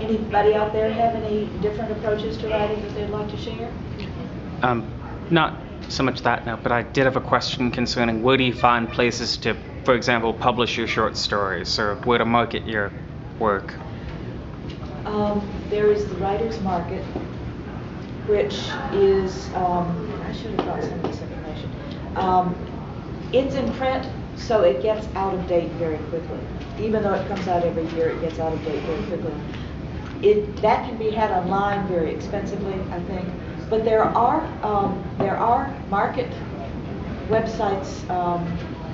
Anybody out there have any different approaches to writing that they'd like to share? Not so much that now, but I did have a question concerning where do you find places to, for example, publish your short stories, or where to market your work? There is the Writers Market, which is, I should have brought some of this information. It's in print, so it gets out of date very quickly. Even though it comes out every year, it gets out of date very quickly. That can be had online very expensively, I think. But there are market websites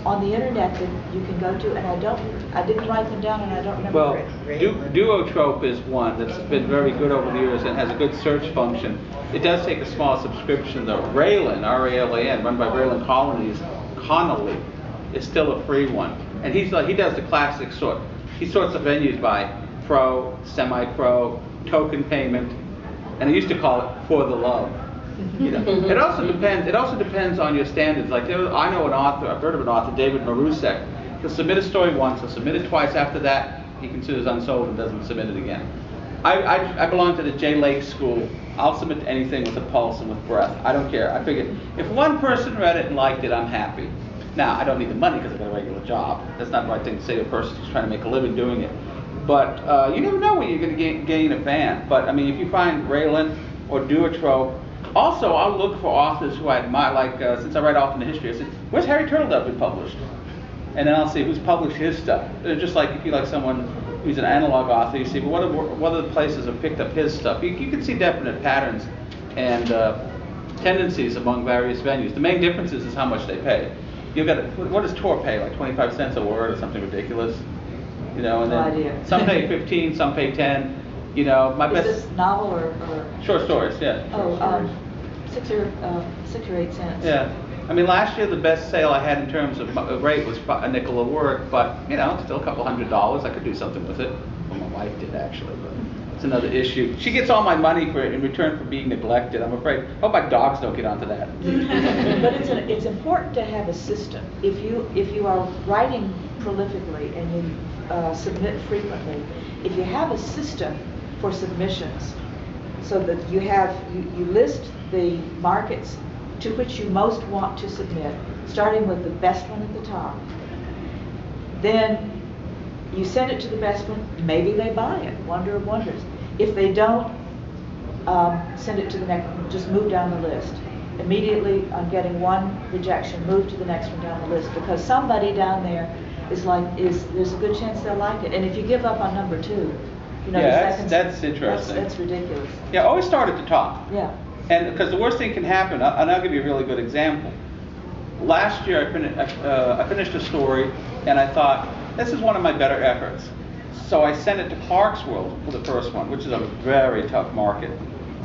on the internet that you can go to, and I didn't write them down, and I don't remember. Well, Duotrope is one that's been very good over the years and has a good search function. It does take a small subscription though. Raylan, R-A-L-A-N, run by Raylan Connolly, is still a free one, and he does the classic sort. He sorts the venues by pro, semi-pro, token payment, and I used to call it for the love. You know, it also depends on your standards. Like I know an author, I've heard of an author, David Marusek. He'll submit a story once, he'll submit it twice. After that, he considers unsold and doesn't submit it again. I belong to the J. Lake School. I'll submit anything with a pulse and with breath. I don't care. I figured if one person read it and liked it, I'm happy. Now, I don't need the money because I've got a regular job. That's not the right thing to say to a person who's trying to make a living doing it. But you never know when you're going to gain a fan. But I mean, if you find Raylan or Duotrope, also I'll look for authors who I admire. Like since I write alternate history, I said, "Where's Harry Turtledove been published?" And then I'll see who's published his stuff. Just like if you like someone who's an analog author, you see, well, what other places have picked up his stuff? You can see definite patterns and tendencies among various venues. The main difference is how much they pay. You've got what does Tor pay? Like 25 cents a word or something ridiculous. You know, and then some pay 15, some pay 10. You know, my best. Is this novel or short stories? Yeah. Oh, 6 or 8 cents. Yeah. I mean, last year the best sale I had in terms of rate was a nickel a word, but you know, still a couple $100. I could do something with it. Well, my wife did actually, but it's another issue. She gets all my money for in return for being neglected. I'm afraid. I hope my dogs don't get onto that. But it's important to have a system. If you are writing prolifically and you submit frequently, if you have a system for submissions, so that you list the markets to which you most want to submit, starting with the best one at the top. Then you send it to the best one, maybe they buy it, wonder of wonders. If they don't, send it to the next one, just move down the list. Immediately on getting one rejection, move to the next one down the list, because somebody down there there's a good chance they'll like it. And if you give up on number 2, you know, that's interesting. That's ridiculous. Yeah, always start at the top. Yeah. And because the worst thing can happen, and I'll give you a really good example. Last year I finished a story, and I thought, this is one of my better efforts. So I sent it to Clarksville for the first one, which is a very tough market.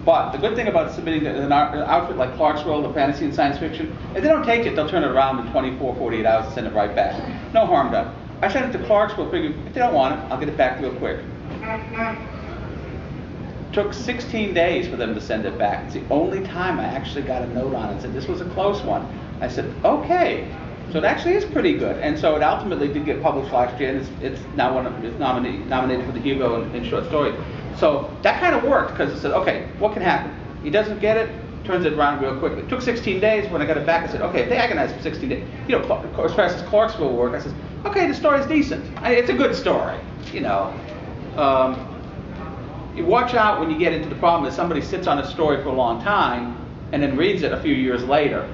But the good thing about submitting an outfit like Clarksville, the fantasy and science fiction, if they don't take it, they'll turn it around in 24, 48 hours and send it right back. No harm done. I sent it to Clarksville, figured if they don't want it, I'll get it back real quick. Took 16 days for them to send it back. It's the only time I actually got a note on it. Said this was a close one. I said, okay. So it actually is pretty good. And so it ultimately did get published last year, and it's now nominated for the Hugo in short story. So that kind of worked, because it said, okay, what can happen? He doesn't get it, turns it around real quickly. It took 16 days. When I got it back, I said, okay, if they agonize for 16 days, you know, as fast as Clarksville worked, I said, okay, the story's decent. It's a good story, you know. You watch out when you get into the problem that somebody sits on a story for a long time and then reads it a few years later.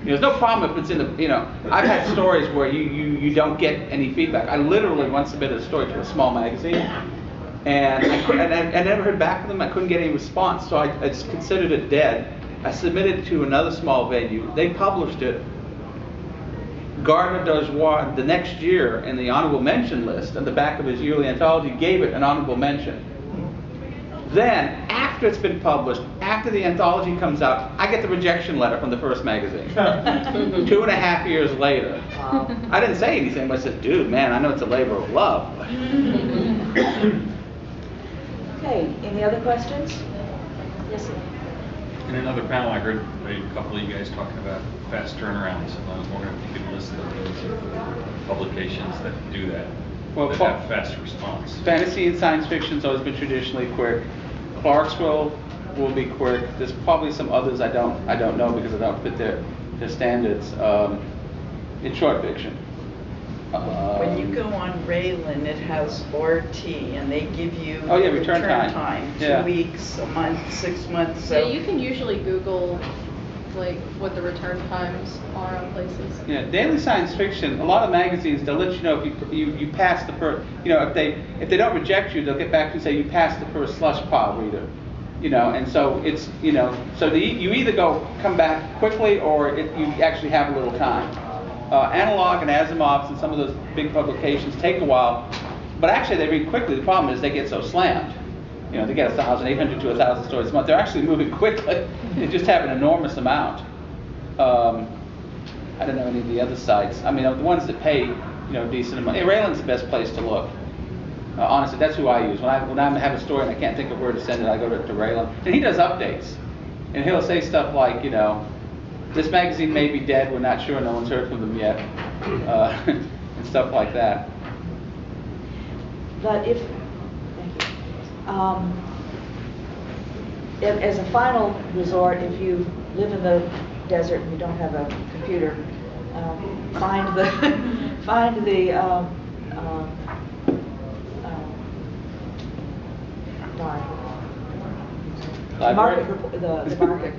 You know, there's no problem if it's in the, you know, I've had stories where you don't get any feedback. I literally once submitted a story to a small magazine, and I never heard back from them. I couldn't get any response, so I just considered it dead. I submitted it to another small venue. They published it. Gardner Dozois, the next year in the honorable mention list, on the back of his yearly anthology, gave it an honorable mention. Then, after it's been published, after the anthology comes out, I get the rejection letter from the first magazine. 2.5 years later. Wow. I didn't say anything, but I said, dude, man, I know it's a labor of love. Okay, any other questions? Yes, sir. In another panel, I heard a couple of you guys talking about fast turnarounds. I was wondering if you could list the names of publications that do that. Well, that have fast response. fantasy and science fiction's always been traditionally quick. Clarksville will be quick. There's probably some others I don't know because I don't fit their standards in short fiction. When you go on Raylan, it has RT, and they give you Oh, yeah, return time. 2 Yeah. weeks, a month, 6 months. So Yeah, you can usually Google like what the return times are on places. Yeah, daily science fiction. A lot of magazines, they'll let you know if you pass the first. You know, if they don't reject you, they'll get back to you and say you passed the first slush pile reader. You know, and so it's so you either come back quickly or you actually have a little time. Analog and Asimov's and some of those big publications take a while, but actually they read quickly. The problem is they get so slammed. You know, they get 1,800 to 1,000 stories a month. They're actually moving quickly. They just have an enormous amount. I don't know any of the other sites. I mean, the ones that pay, decent amount. Raylan's the best place to look. Honestly, that's who I use. When I have a story and I can't think of where to send it, I go to Raylan. And he does updates. And he'll say stuff like, this magazine may be dead, we're not sure, no one's heard from them yet, and stuff like that. But thank you. As a final resort, if you live in the desert and you don't have a computer, find the Library? the market.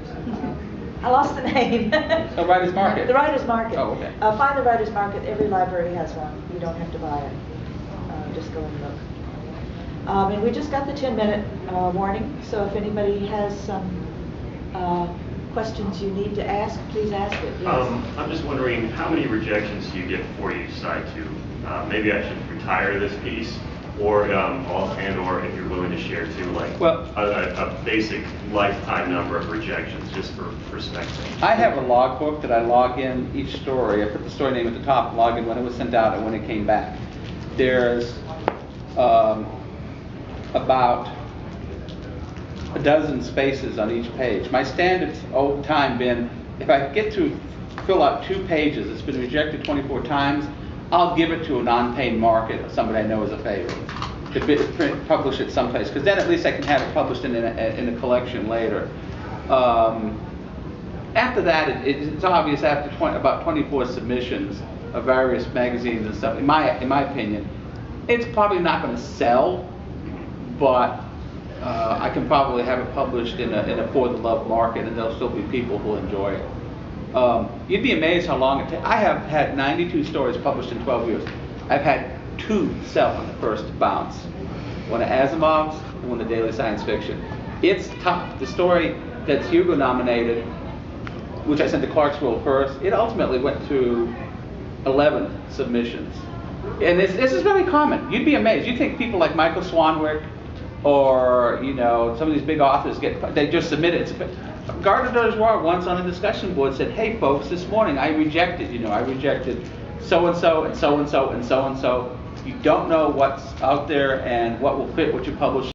I lost the name. The Writer's Market. The Writer's Market. Oh, okay. Find the Writer's Market. Every library has one. You don't have to buy it. Just go and look. And we just got the 10-minute warning, so if anybody has some questions you need to ask, please ask it. Yes. I'm just wondering, how many rejections do you get before you decide to maybe I should retire this piece, or or if you're willing to share too, like a basic lifetime number of rejections, just for perspective. I have a logbook that I log in each story. I put the story name at the top, log in when it was sent out and when it came back. There's about a dozen spaces on each page. My standard's over time been, if I get to fill out 2 pages, it's been rejected 24 times, I'll give it to a non-paying market, somebody I know is a favorite, to publish it someplace, because then at least I can have it published in a collection later. After that, it's obvious after about 24 submissions of various magazines and stuff, in my opinion, it's probably not going to sell, but I can probably have it published in a for the love market, and there'll still be people who enjoy it. You'd be amazed how long it takes. I have had 92 stories published in 12 years. I've had 2 sell on the first bounce. One of Asimov's and one of Daily Science Fiction. It's tough. The story that's Hugo nominated, which I sent to Clarksville first, it ultimately went through 11 submissions. And this is very common. You'd be amazed. You think people like Michael Swanwick or some of these big authors they just submit it. Gardner Dozois once on a discussion board said, "Hey folks, this morning I rejected so and so and so and so and so and so. You don't know what's out there and what will fit what you publish."